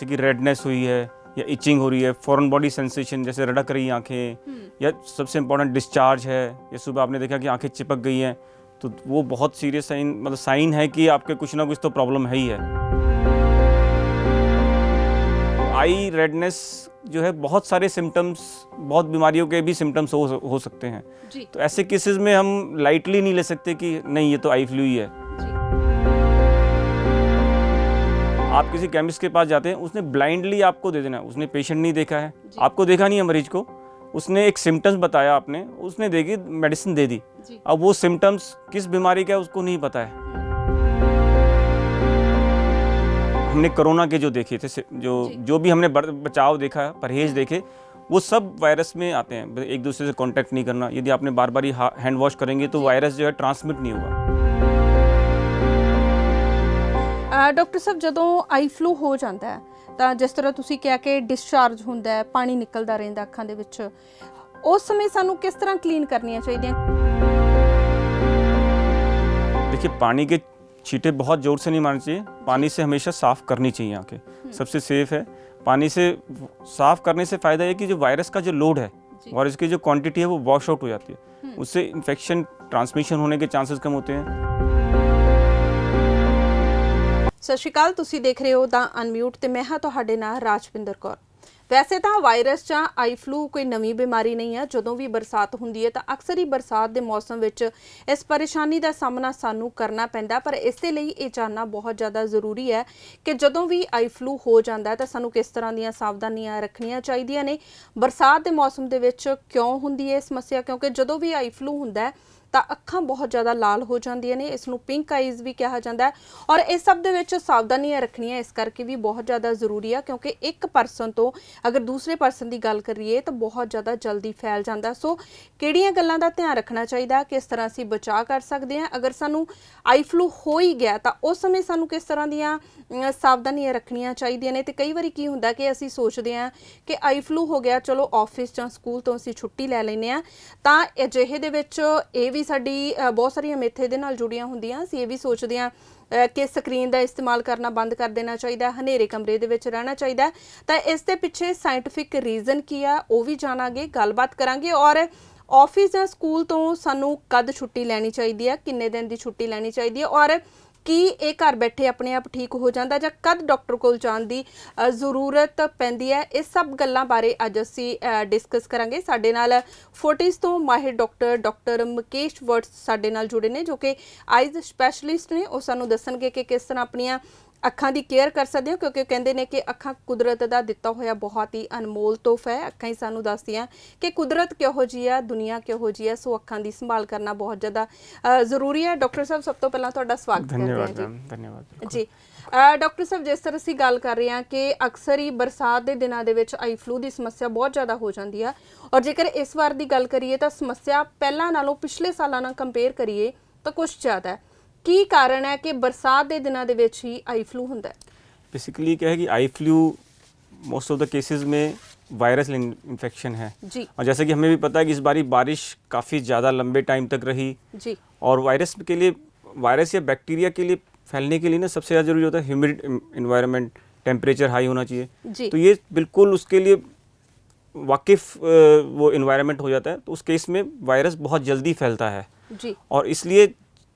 जैसे कि रेडनेस हुई है या इचिंग हो रही है, फॉरेन बॉडी सेंसेशन जैसे रड़क रही आंखें, या सबसे इम्पोर्टेंट डिस्चार्ज है, या सुबह आपने देखा कि आंखें चिपक गई हैं, तो वो बहुत सीरियस साइन मतलब साइन है कि आपके कुछ ना कुछ तो प्रॉब्लम है ही है। आई रेडनेस जो है बहुत सारे सिम्टम्स, बहुत बीमारियों के भी सिम्टम्स हो सकते हैं जी। तो ऐसे केसेस में हम लाइटली नहीं ले सकते कि नहीं ये तो आई फ्लू ही है। आप किसी केमिस्ट के पास जाते हैं, उसने ब्लाइंडली आपको दे देना, उसने पेशेंट नहीं देखा है, आपको देखा नहीं है मरीज को, उसने एक सिम्टम्स बताया, आपने उसने देखी मेडिसिन दे दी, अब वो सिम्टम्स किस बीमारी का है उसको नहीं पता है। हमने कोरोना के जो देखे थे, जो भी हमने बचाव देखा, परहेज देखे, वो सब वायरस में आते हैं। एक दूसरे से कांटेक्ट नहीं करना, यदि आपने बार बार हैंड वॉश करेंगे तो वायरस जो है ट्रांसमिट नहीं होगा। ਡਾਕਟਰ ਸਾਹਿਬ ਜਦੋਂ ਆਈ ਫਲੂ ਹੋ ਜਾਂਦਾ ਹੈ ਤਾਂ ਜਿਸ ਤਰ੍ਹਾਂ ਤੁਸੀਂ ਕਿਹਾ ਕਿ ਡਿਸਚਾਰਜ ਹੁੰਦਾ ਹੈ, ਪਾਣੀ ਨਿਕਲਦਾ ਰਹਿੰਦਾ ਅੱਖਾਂ ਦੇ ਵਿੱਚ, ਉਸ ਸਮੇਂ ਸਾਨੂੰ ਕਿਸ ਤਰ੍ਹਾਂ ਕਲੀਨ ਕਰਨੀਆਂ ਚਾਹੀਦੀਆਂ? देखिए, पानी के छींटे बहुत ज़ोर से नहीं मारने चाहिए, पानी से हमेशा साफ़ करनी चाहिए आंखें, सबसे सेफ है। पानी से साफ़ करने से फ़ायदा है कि जो वायरस का जो लोड है, वायरस की जो क्वांटिटी है वो वॉश आउट हो जाती है, उससे इन्फेक्शन ट्रांसमिशन होने के चांसेस कम होते हैं। ਸਤਿ ਸ਼੍ਰੀ ਅਕਾਲ, ਤੁਸੀਂ ਦੇਖ ਰਹੇ ਹੋ ਦਾ ਅਨਮਿਊਟ ਤੇ ਮੈਂ ਹਾਂ ਤੁਹਾਡੇ ਨਾਲ ਰਾਜਵਿੰਦਰ ਕੌਰ। ਵੈਸੇ ਤਾਂ ਵਾਇਰਸ ਜਾਂ ਆਈ ਫਲੂ ਕੋਈ ਨਵੀਂ ਬਿਮਾਰੀ ਨਹੀਂ ਹੈ। ਜਦੋਂ ਵੀ ਬਰਸਾਤ ਹੁੰਦੀ ਹੈ ਤਾਂ ਅਕਸਰ ਹੀ ਬਰਸਾਤ ਦੇ ਮੌਸਮ ਵਿੱਚ ਇਸ ਪਰੇਸ਼ਾਨੀ ਦਾ ਸਾਹਮਣਾ ਸਾਨੂੰ ਕਰਨਾ ਪੈਂਦਾ, ਪਰ ਇਸ ਦੇ ਲਈ ਇਹ ਜਾਣਨਾ ਬਹੁਤ ਜ਼ਿਆਦਾ ਜ਼ਰੂਰੀ ਹੈ ਕਿ ਜਦੋਂ ਵੀ ਆਈ ਫਲੂ ਹੋ ਜਾਂਦਾ ਤਾਂ ਸਾਨੂੰ ਕਿਸ ਤਰ੍ਹਾਂ ਦੀਆਂ ਸਾਵਧਾਨੀਆਂ ਰੱਖਣੀਆਂ ਚਾਹੀਦੀਆਂ ਨੇ। ਬਰਸਾਤ ਦੇ ਮੌਸਮ ਦੇ ਵਿੱਚ ਕਿਉਂ ਹੁੰਦੀ ਹੈ ਇਹ ਸਮੱਸਿਆ? ਕਿਉਂਕਿ ਜਦੋਂ ਵੀ ਆਈ ਫਲੂ ਹੁੰਦਾ ਹੈ ਤਾਂ ਅੱਖਾਂ ਬਹੁਤ ਜ਼ਿਆਦਾ ਲਾਲ ਹੋ ਜਾਂਦੀਆਂ ਨੇ, ਇਸ ਨੂੰ ਪਿੰਕ ਆਈਜ਼ ਵੀ ਕਿਹਾ ਜਾਂਦਾ ਹੈ, ਔਰ ਇਸ ਸਭ ਦੇ ਵਿੱਚ ਸਾਵਧਾਨੀਆਂ ਰੱਖਣੀਆਂ ਇਸ ਕਰਕੇ ਵੀ ਬਹੁਤ ਜ਼ਿਆਦਾ ਜ਼ਰੂਰੀ ਆ ਕਿਉਂਕਿ ਇੱਕ ਪਰਸਨ ਤੋਂ ਅਗਰ ਦੂਸਰੇ ਪਰਸਨ ਦੀ ਗੱਲ ਕਰੀਏ ਤਾਂ ਬਹੁਤ ਜ਼ਿਆਦਾ ਜਲਦੀ ਫੈਲ ਜਾਂਦਾ। ਸੋ ਕਿਹੜੀਆਂ ਗੱਲਾਂ ਦਾ ਧਿਆਨ ਰੱਖਣਾ ਚਾਹੀਦਾ, ਕਿਸ ਤਰ੍ਹਾਂ ਅਸੀਂ ਬਚਾਅ ਕਰ ਸਕਦੇ ਹਾਂ? ਅਗਰ ਸਾਨੂੰ ਆਈ ਫਲੂ ਹੋ ਹੀ ਗਿਆ ਤਾਂ ਉਸ ਸਮੇਂ ਸਾਨੂੰ ਕਿਸ ਤਰ੍ਹਾਂ ਦੀਆਂ ਸਾਵਧਾਨੀਆਂ ਰੱਖਣੀਆਂ ਚਾਹੀਦੀਆਂ ਨੇ? ਤੇ ਕਈ ਵਾਰੀ ਕੀ ਹੁੰਦਾ ਕਿ ਅਸੀਂ ਸੋਚਦੇ ਹਾਂ ਕਿ ਆਈ ਫਲੂ ਹੋ ਗਿਆ, ਚਲੋ ਆਫਿਸ ਜਾਂ ਸਕੂਲ ਤੋਂ ਅਸੀਂ ਛੁੱਟੀ ਲੈ ਲੈਂਦੇ ਹਾਂ, ਤਾਂ ਅਜਿਹੇ ਦੇ ਵਿੱਚ ਇਹ ਵੀ ਸਾਡੀ ਬਹੁਤ ਸਾਰੀਆਂ ਮਿੱਥ ਇਹਦੇ ਨਾਲ ਜੁੜੀਆਂ ਹੁੰਦੀਆਂ। ਅਸੀਂ ਇਹ ਵੀ ਸੋਚਦੇ ਹਾਂ ਕਿ ਸਕਰੀਨ ਦਾ ਇਸਤੇਮਾਲ ਕਰਨਾ ਬੰਦ ਕਰ ਦੇਣਾ ਚਾਹੀਦਾ, ਹਨੇਰੇ ਕਮਰੇ ਦੇ ਵਿੱਚ ਰਹਿਣਾ ਚਾਹੀਦਾ। ਤਾਂ ਇਸ ਦੇ ਪਿੱਛੇ ਸਾਇੰਟੀਫਿਕ ਰੀਜ਼ਨ ਕੀ ਆ ਉਹ ਵੀ ਜਾਣਾਂਗੇ, ਗੱਲਬਾਤ ਕਰਾਂਗੇ। ਔਰ ਆਫਿਸ ਜਾਂ ਸਕੂਲ ਤੋਂ ਸਾਨੂੰ ਕਦ ਛੁੱਟੀ ਲੈਣੀ ਚਾਹੀਦੀ ਹੈ, ਕਿੰਨੇ ਦਿਨ ਦੀ ਛੁੱਟੀ ਲੈਣੀ ਚਾਹੀਦੀ ਹੈ, ਔਰ ਕੀ ਇਹ ਘਰ ਬੈਠੇ ਆਪਣੇ ਆਪ ਠੀਕ ਹੋ ਜਾਂਦਾ ਜਾਂ ਕਦ ਡਾਕਟਰ ਕੋਲ ਜਾਣ ਦੀ ਜ਼ਰੂਰਤ ਪੈਂਦੀ ਹੈ? ਇਹ ਸਭ ਗੱਲਾਂ ਬਾਰੇ ਅੱਜ ਅਸੀਂ ਡਿਸਕਸ ਕਰਾਂਗੇ। ਸਾਡੇ ਨਾਲ ਫੋਰਟਿਸ ਤੋਂ ਮਾਹਿਰ ਡਾਕਟਰ ਮੁਕੇਸ਼ ਵਟਸ ਸਾਡੇ ਨਾਲ ਜੁੜੇ ਨੇ, ਜੋ ਕਿ ਆਈਜ਼ ਸਪੈਸ਼ਲਿਸਟ ਨੇ। ਉਹ ਸਾਨੂੰ ਦੱਸਣਗੇ ਕਿ ਕਿਸ ਤਰ੍ਹਾਂ ਆਪਣੀਆਂ ਅੱਖਾਂ ਦੀ ਕੇਅਰ ਕਰ ਸਕਦੇ ਹੋ, ਕਿਉਂਕਿ ਕਹਿੰਦੇ ਨੇ ਕਿ ਅੱਖਾਂ ਕੁਦਰਤ ਦਾ ਦਿੱਤਾ ਹੋਇਆ ਬਹੁਤ ਹੀ ਅਨਮੋਲ ਤੋਹਫਾ ਹੈ। ਅੱਖਾਂ ਹੀ ਸਾਨੂੰ ਦੱਸਦੀਆਂ ਕਿ ਕੁਦਰਤ ਕਿਹੋ ਜਿਹੀ ਆ, ਦੁਨੀਆ ਕਿਹੋ ਜਿਹੀ ਆ। ਸੋ ਅੱਖਾਂ ਦੀ ਸੰਭਾਲ ਕਰਨਾ ਬਹੁਤ ਜ਼ਿਆਦਾ ਜ਼ਰੂਰੀ ਹੈ। ਡਾਕਟਰ ਸਾਹਿਬ, ਸਭ ਤੋਂ ਪਹਿਲਾਂ ਤੁਹਾਡਾ ਸਵਾਗਤ ਕਰਦੇ ਹਾਂ ਜੀ। ਧੰਨਵਾਦ ਜੀ ਡਾਕਟਰ ਸਾਹਿਬ, ਜਿਸ ਤਰ੍ਹਾਂ ਅਸੀਂ ਗੱਲ ਕਰ ਰਹੇ ਹਾਂ ਕਿ ਅਕਸਰ ਹੀ ਬਰਸਾਤ ਦੇ ਦਿਨਾਂ ਦੇ ਵਿੱਚ ਆਈ ਫਲੂ ਦੀ ਸਮੱਸਿਆ ਬਹੁਤ ਜ਼ਿਆਦਾ ਹੋ ਜਾਂਦੀ ਆ, ਔਰ ਜੇਕਰ ਇਸ ਵਾਰ ਦੀ ਗੱਲ ਕਰੀਏ ਤਾਂ ਸਮੱਸਿਆ ਪਹਿਲਾਂ ਨਾਲੋਂ ਪਿਛਲੇ ਸਾਲਾਂ ਨਾਲ ਕੰਪੇਅਰ ਕਰੀਏ ਤਾਂ ਕੁਛ ਜ਼ਿਆਦਾ ਹੈ। ਕੀ ਕਾਰਨ ਹੈ ਕਿ ਬਰਸਾਤ ਦੇ ਦਿਨਾਂ ਦੇ ਵਿੱਚ ही आई फ्लू ਹੁੰਦਾ है? बेसिकली क्या है कि eye flu most of the cases में वायरल इन्फेक्शन है जी। और जैसे कि हमें भी पता है कि इस बारी बारिश काफ़ी ज़्यादा लंबे टाइम तक रही जी। और वायरस के लिए, वायरस या बैक्टीरिया के लिए फैलने के लिए ना सबसे ज़्यादा जरूरी होता है ह्यूमिड इन्वायरमेंट, टेम्परेचर हाई होना चाहिए जी। तो ये बिल्कुल उसके लिए वाकिफ़ वो इन्वायरमेंट हो जाता है, तो उस केस में वायरस बहुत जल्दी फैलता है जी। और इसलिए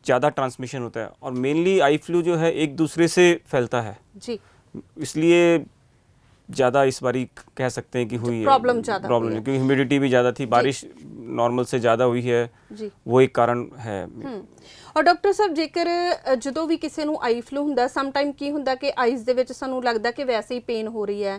ज़्यादा ट्रांसमिशन होता है, और मेनली आई फ्लू जो है एक दूसरे से फैलता है जी। इसलिए ज़्यादा इस बारी कह सकते हैं कि हुई है प्रॉब्लम ज़्यादा प्रॉब्लम, क्योंकि ह्यूमिडिटी भी ज़्यादा थी, बारिश नॉर्मल से ज़्यादा हुई है जी। वो एक कारण है। ਔਰ ਡਾਕਟਰ ਸਾਹਿਬ, ਜੇਕਰ ਜਦੋਂ ਵੀ ਕਿਸੇ ਨੂੰ ਆਈ ਫਲੂ ਹੁੰਦਾ, ਸਮ ਟਾਈਮ ਕੀ ਹੁੰਦਾ ਕਿ ਆਈਜ਼ ਦੇ ਵਿੱਚ ਸਾਨੂੰ ਲੱਗਦਾ ਕਿ ਵੈਸੇ ਹੀ ਪੇਨ ਹੋ ਰਹੀ ਹੈ,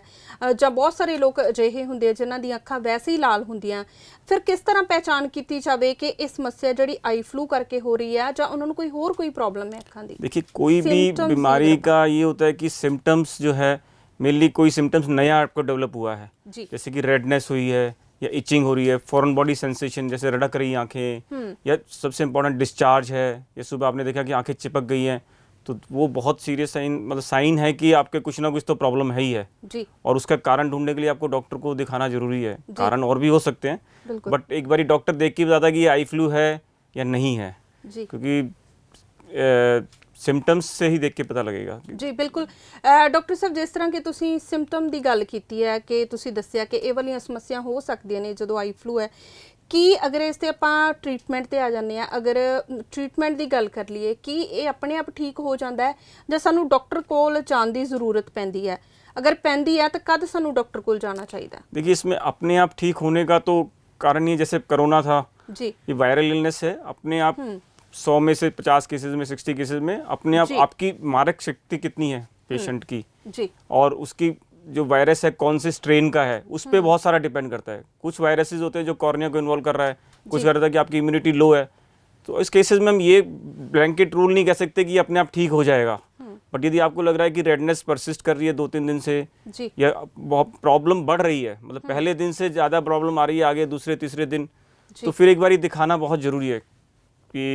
ਜਾਂ ਬਹੁਤ ਸਾਰੇ ਲੋਕ ਅਜਿਹੇ ਹੁੰਦੇ ਜਿਨ੍ਹਾਂ ਦੀਆਂ ਅੱਖਾਂ ਵੈਸੇ ਹੀ ਲਾਲ ਹੁੰਦੀਆਂ। ਫਿਰ ਕਿਸ ਤਰ੍ਹਾਂ ਪਹਿਚਾਣ ਕੀਤੀ ਜਾਵੇ ਕਿ ਇਹ ਸਮੱਸਿਆ ਜਿਹੜੀ ਆਈ ਫਲੂ ਕਰਕੇ ਹੋ ਰਹੀ ਹੈ ਜਾਂ ਉਹਨਾਂ ਨੂੰ ਕੋਈ प्रॉब्लम है अखा दी? देखिए, कोई भी बीमारी का ये होता है कि सिम्टम्स जो है, मेनली कोई सिम्टम्स नया आपको डेवलप हुआ है, जैसे कि रेडनेस हुई है या इचिंग हो रही है, फॉरेन बॉडी सेंसेशन जैसे रड़क रही आंखें, या सबसे इम्पोर्टेंट डिस्चार्ज है, या सुबह आपने देखा कि आंखें चिपक गई हैं, तो वो बहुत सीरियस साइन है कि आपके कुछ ना कुछ तो प्रॉब्लम है ही है जी। और उसका कारण ढूंढने के लिए आपको डॉक्टर को दिखाना जरूरी है। कारण और भी हो सकते हैं, बट एक बार डॉक्टर देख के बताता है कि ये आई फ्लू है या नहीं है, क्योंकि सिम्टम्स से ही देख के पता लगेगा। जी बिल्कुल। डॉक्टर ਸਾਹਿਬ ਜਿਸ ਤਰ੍ਹਾਂ ਕਿ ਤੁਸੀਂ ਸਿੰਪਟਮ ਦੀ ਗੱਲ ਕੀਤੀ ਹੈ ਕਿ ਤੁਸੀਂ ਦੱਸਿਆ ਕਿ ਇਹ ਵਾਲੀਆਂ ਸਮੱਸਿਆ ਹੋ ਸਕਦੀਆਂ ਨੇ ਜਦੋਂ ਆਈ ਫਲੂ ਹੈ, ਕਿ ਅਗਰ ਇਸ ਤੇ ਆਪਾਂ ਟ੍ਰੀਟਮੈਂਟ ਤੇ ਆ ਜਾਂਦੇ ਆ, ਅਗਰ ਟ੍ਰੀਟਮੈਂਟ ਦੀ ਗੱਲ ਕਰ ਲਈਏ ਕਿ ਇਹ ਆਪਣੇ ਆਪ ਠੀਕ ਹੋ ਜਾਂਦਾ ਹੈ ਜਾਂ ਸਾਨੂੰ ਡਾਕਟਰ ਕੋਲ ਜਾਣ ਦੀ ਜ਼ਰੂਰਤ ਪੈਂਦੀ है? अगर पैंदी है तो कद सानू डॉक्टर को जाना चाहिए? देखिए, इसमें अपने आप ठीक होने का तो कारण ही जैसे कोरोना था जी, ये वायरल इलनेस है, अपने आप 100 में से 50 केसेस में 60 केसेस में अपने आप जी। आपकी मारक शक्ति कितनी है पेशेंट की जी, और उसकी जो वायरस है कौन से स्ट्रेन का है उस पर बहुत सारा डिपेंड करता है। कुछ वायरसेस होते हैं जो कॉर्निया को इन्वॉल्व कर रहा है, कुछ जी। करता है कि आपकी इम्यूनिटी लो है, तो इस केसेस में हम ये ब्लैंकेट रूल नहीं कह सकते कि ये अपने आप ठीक हो जाएगा। बट यदि आपको लग रहा है कि रेडनेस परसिस्ट कर रही है 2-3 दिन से जी, या बहुत प्रॉब्लम बढ़ रही है, मतलब पहले दिन से ज़्यादा प्रॉब्लम आ रही है आगे दूसरे तीसरे दिन, तो फिर एक बार दिखाना बहुत ज़रूरी है कि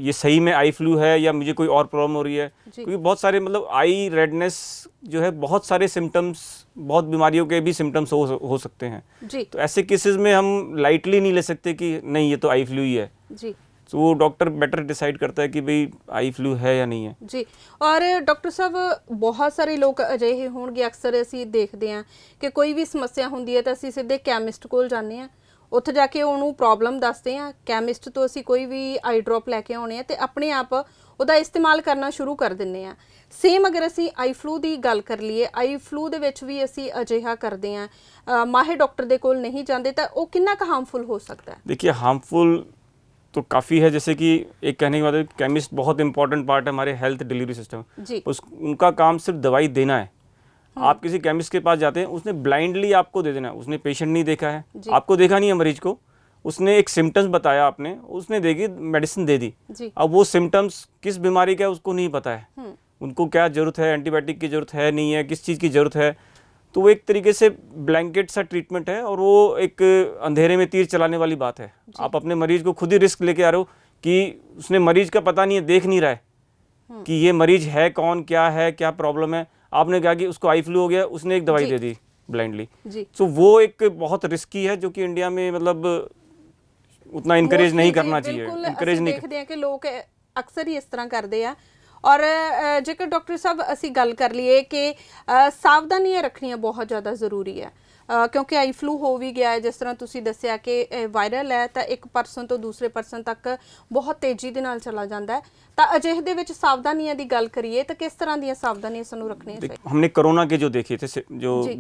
ये सही में आई फ्लू है या मुझे कोई और प्रॉब्लम हो रही है। क्योंकि बहुत सारे मतलब आई रेडनेस जो है बहुत सारे सिम्टम्स, बहुत बीमारियों के भी सिम्टम्स हो सकते हैं। जी, तो ऐसे केसेस में हम लाइटली नहीं ले सकते कि नहीं ये तो आई फ्लू ही है, जी, तो वो डॉक्टर बेटर डिसाइड करता है कि भाई आई फ्लू है या नहीं है। जी। और डॉक्टर साहब बहुत सारे लोग अजिहे होणगे, अक्सर ਅਸੀਂ ਦੇਖਦੇ ਹਾਂ ਕਿ ਕੋਈ ਵੀ ਸਮੱਸਿਆ ਹੁੰਦੀ ਹੈ ਤਾਂ ਅਸੀਂ ਸਿੱਧੇ ਕੈਮਿਸਟ ਕੋਲ ਜਾਂਦੇ ਹਾਂ, ਉੱਥੇ ਜਾ ਕੇ ਉਹਨੂੰ ਪ੍ਰੋਬਲਮ ਦੱਸਦੇ ਹਾਂ, ਕੈਮਿਸਟ ਤੋਂ ਅਸੀਂ ਕੋਈ ਵੀ ਆਈ ਡ੍ਰੌਪ ਲੈ ਕੇ ਆਉਣੇ ਆ ਤੇ ਆਪਣੇ ਆਪ ਉਹਦਾ ਇਸਤੇਮਾਲ ਕਰਨਾ ਸ਼ੁਰੂ ਕਰ ਦਿੰਦੇ ਹਾਂ। ਸੇਮ ਅਗਰ ਅਸੀਂ ਆਈ ਫਲੂ ਦੀ ਗੱਲ ਕਰ ਲਈਏ, ਆਈ ਫਲੂ ਦੇ ਵਿੱਚ ਵੀ ਅਸੀਂ ਅਜਿਹਾ ਕਰਦੇ ਹਾਂ, ਮਾਹਿਰ ਡਾਕਟਰ ਦੇ ਕੋਲ ਨਹੀਂ ਜਾਂਦੇ, ਤਾਂ ਉਹ ਕਿੰਨਾ ਕੁ ਹਾਰਮਫੁਲ ਹੋ ਸਕਦਾ है? देखिए, हार्मफुल तो काफ़ी है, जैसे कि एक कहने की बात है केमिस्ट बहुत इंपॉर्टेंट पार्ट है हमारे हेल्थ डिलीवरी सिस्टम। जी, उनका काम सिर्फ दवाई देना है। आप किसी केमिस्ट के पास जाते हैं, उसने ब्लाइंडली आपको दे देना है, उसने पेशेंट नहीं देखा है, जी। आपको देखा नहीं है मरीज को, उसने एक सिम्टम्स बताया आपने, उसने देगी मेडिसिन दे दी। जी, अब वो सिम्टम्स किस बीमारी का है उसको नहीं पता है, उनको क्या ज़रूरत है, एंटीबायोटिक की ज़रूरत है नहीं है, किस चीज़ की ज़रूरत है, तो वो एक तरीके से ब्लैंकेट सा ट्रीटमेंट है और वो एक अंधेरे में तीर चलाने वाली बात है। आप अपने मरीज को खुद ही रिस्क लेके आ रहे हो कि उसने मरीज का पता नहीं है, देख नहीं रहा है कि ये मरीज है कौन, क्या है, क्या प्रॉब्लम है। आपने कहा कि उसको आई फ्लू हो गया, उसने एक दवाई जी। दे दी ब्लाइंडली, जी, तो वो एक बहुत रिस्की है जो कि इंडिया में मतलब उतना इनकरेज नहीं करना चाहिए। बिल्कुल, इनकरेज ਅਸੀਂ नहीं ਦੇਖਦੇ ਹਾਂ ਕਿ ਲੋਕ ਅਕਸਰ ਹੀ ਇਸ ਤਰ੍ਹਾਂ ਕਰਦੇ ਆ। ਔਰ ਜੇਕਰ ਡਾਕਟਰ ਸਾਹਿਬ ਅਸੀਂ ਗੱਲ ਕਰ ਲਈਏ ਕਿ ਸਾਵਧਾਨੀਆਂ ਰੱਖਣੀਆਂ ਬਹੁਤ ਜ਼ਿਆਦਾ ਜ਼ਰੂਰੀ ਹੈ, ਕਿਉਂਕਿ ਆਈ ਫਲੂ ਹੋ ਵੀ ਗਿਆ ਹੈ, ਜਿਸ ਤਰ੍ਹਾਂ ਤੁਸੀਂ ਦੱਸਿਆ ਕਿ ਵਾਇਰਲ ਹੈ ਤਾਂ ਇੱਕ ਪਰਸਨ ਤੋਂ ਦੂਸਰੇ ਪਰਸਨ ਤੱਕ ਬਹੁਤ ਤੇਜ਼ੀ ਦੇ ਨਾਲ ਚਲਾ ਜਾਂਦਾ ਹੈ, ਤਾਂ ਅਜਿਹੇ ਦੇ ਵਿੱਚ ਸਾਵਧਾਨੀਆਂ ਦੀ ਗੱਲ ਕਰੀਏ ਤਾਂ किस तरह ਦੀਆਂ ਸਾਵਧਾਨੀਆਂ ਸਾਨੂੰ ਰੱਖਣੀਆਂ ਚਾਹੀਦੀਆਂ? हमने कोरोना के जो देखे थे,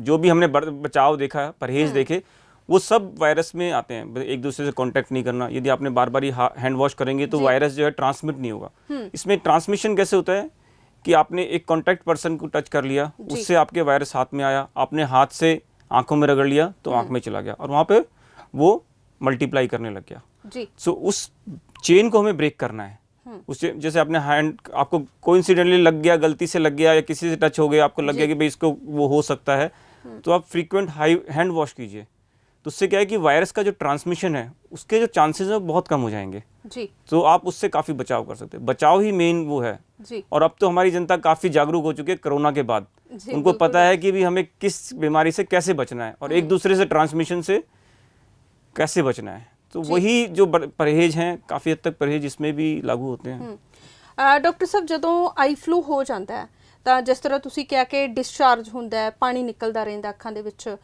जो भी हमने बचाव देखा, परहेज देखे, वो सब वायरस में आते हैं। एक दूसरे से कांटेक्ट नहीं करना, यदि आपने बार बार हैंड वॉश करेंगे तो वायरस जो है ट्रांसमिट नहीं होगा। इसमें ट्रांसमिशन कैसे होता है कि आपने एक कांटेक्ट पर्सन को टच कर लिया, उससे आपके वायरस हाथ में आया, आपने हाथ से आंखों में रगड़ लिया तो आंख में चला गया और वहाँ पे वो मल्टीप्लाई करने लग गया। जी, सो उस चेन को हमें ब्रेक करना है। उससे जैसे आपने हैंड, आपको कोइंसिडेंटली लग गया, गलती से लग गया या किसी से टच हो गया, आपको लग गया कि भाई इसको वो हो सकता है, तो आप फ्रीक्वेंट हैंड वॉश कीजिए। तो उससे क्या है कि वायरस का जो ट्रांसमिशन है उसके जो चांसेस हैं वो बहुत कम हो जाएंगे, जी, तो आप उससे काफ़ी बचाव कर सकते हैं। बचाव ही मेन वो है। जी, और अब तो हमारी जनता काफ़ी जागरूक हो चुकी है कोरोना के बाद, जी, उनको बिल्कुल। पता है कि भी हमें किस बीमारी से कैसे बचना है और एक दूसरे से ट्रांसमिशन से कैसे बचना है। तो वही जो परहेज हैं, काफ़ी हद तक परहेज इसमें भी लागू होते हैं। ਡਾਕਟਰ ਸਾਹਿਬ ਜਦੋਂ ਆਈ ਫਲੂ ਹੋ ਜਾਂਦਾ ਹੈ ਤਾਂ ਜਿਸ ਤਰ੍ਹਾਂ ਤੁਸੀਂ ਕਿਹਾ ਕਿ ਡਿਸਚਾਰਜ ਹੁੰਦਾ ਹੈ, ਪਾਣੀ ਨਿਕਲਦਾ ਰਹਿੰਦਾ ਅੱਖਾਂ ਦੇ ਵਿੱਚ,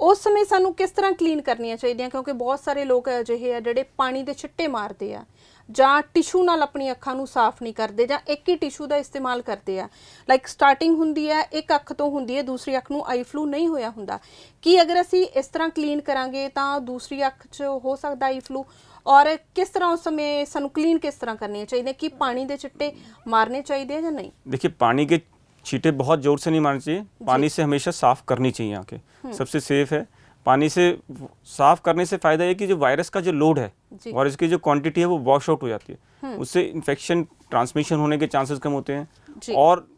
ਉਸ ਸਮੇਂ ਸਾਨੂੰ ਕਿਸ ਤਰ੍ਹਾਂ ਕਲੀਨ ਕਰਨੀਆਂ ਚਾਹੀਦੀਆਂ? ਕਿਉਂਕਿ ਬਹੁਤ ਸਾਰੇ ਲੋਕ ਅਜਿਹੇ ਆ ਜਿਹੜੇ ਪਾਣੀ ਦੇ ਛਿੱਟੇ ਮਾਰਦੇ ਆ ਜਾਂ ਟਿਸ਼ੂ ਨਾਲ ਆਪਣੀ ਅੱਖਾਂ ਨੂੰ ਸਾਫ਼ ਨਹੀਂ ਕਰਦੇ ਜਾਂ ਇੱਕ ਹੀ ਟਿਸ਼ੂ ਦਾ ਇਸਤੇਮਾਲ ਕਰਦੇ ਆ। ਲਾਈਕ ਸਟਾਰਟਿੰਗ ਹੁੰਦੀ ਹੈ, ਇੱਕ ਅੱਖ ਤੋਂ ਹੁੰਦੀ ਹੈ, ਦੂਸਰੀ ਅੱਖ ਨੂੰ ਆਈ ਫਲੂ ਨਹੀਂ ਹੋਇਆ ਹੁੰਦਾ। ਕਿ ਅਗਰ ਅਸੀਂ ਇਸ ਤਰ੍ਹਾਂ ਕਲੀਨ ਕਰਾਂਗੇ ਤਾਂ ਦੂਸਰੀ ਅੱਖ 'ਚ ਹੋ ਸਕਦਾ ਆਈ ਫਲੂ? और किस तरह उस समय सानू क्लीन किस तरह करनी चाहिए कि पानी दे छिट्टे मारने चाहिए या नहीं? देखिए, पानी के छींटे बहुत जोर से नहीं मारने चाहिए, पानी से हमेशा साफ करनी चाहिए आंखें, सबसे सेफ है। पानी से साफ करने से फ़ायदा है कि जो वायरस का जो लोड है और इसकी जो क्वांटिटी है वो वॉश आउट हो जाती है, उससे इन्फेक्शन ट्रांसमिशन होने के चांसेस कम होते हैं और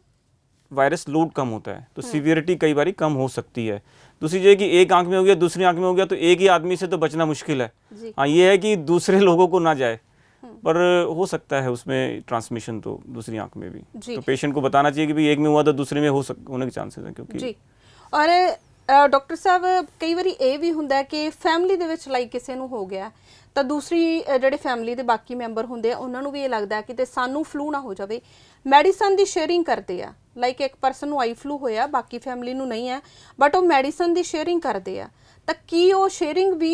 वायरस लोड कम होता है, तो सीवियरिटी कई बार कम हो सकती है। दूसरी चीज़ कि एक आंख में हो गया, दूसरी आंख में हो गया, तो एक ही आदमी से तो बचना मुश्किल है। हाँ, ये है कि दूसरे लोगों को ना जाए, पर हो सकता है उसमें ट्रांसमिशन तो दूसरी आंख में भी, तो पेशेंट को बताना चाहिए कि भाई एक में हुआ तो दूसरे में होने के चांसेस हैं, क्योंकि जी। और ਡਾਕਟਰ ਸਾਹਿਬ ਕਈ ਵਾਰੀ ਇਹ ਵੀ ਹੁੰਦਾ ਹੈ ਕਿ ਫੈਮਿਲੀ ਦੇ ਵਿੱਚ ਲਾਈਕ ਕਿਸੇ ਨੂੰ ਹੋ ਗਿਆ ਤਾਂ ਦੂਸਰੀ ਜਿਹੜੇ ਫੈਮਿਲੀ ਦੇ ਬਾਕੀ ਮੈਂਬਰ ਹੁੰਦੇ ਆ ਉਹਨਾਂ ਨੂੰ ਵੀ ਇਹ ਲੱਗਦਾ ਹੈ ਕਿ ਸਾਨੂੰ ਫਲੂ ਨਾ ਹੋ ਜਾਵੇ, ਮੈਡੀਸਨ ਦੀ ਸ਼ੇਅਰਿੰਗ ਕਰਦੇ ਆ। ਲਾਈਕ ਇੱਕ ਪਰਸਨ ਨੂੰ ਆਈ ਫਲੂ ਹੋਇਆ, ਬਾਕੀ ਫੈਮਿਲੀ ਨੂੰ ਨਹੀਂ ਹੈ, ਬਟ ਉਹ ਮੈਡੀਸਨ ਦੀ ਸ਼ੇਅਰਿੰਗ ਕਰਦੇ ਆ, ਤਾਂ ਕੀ ਉਹ शेयरिंग भी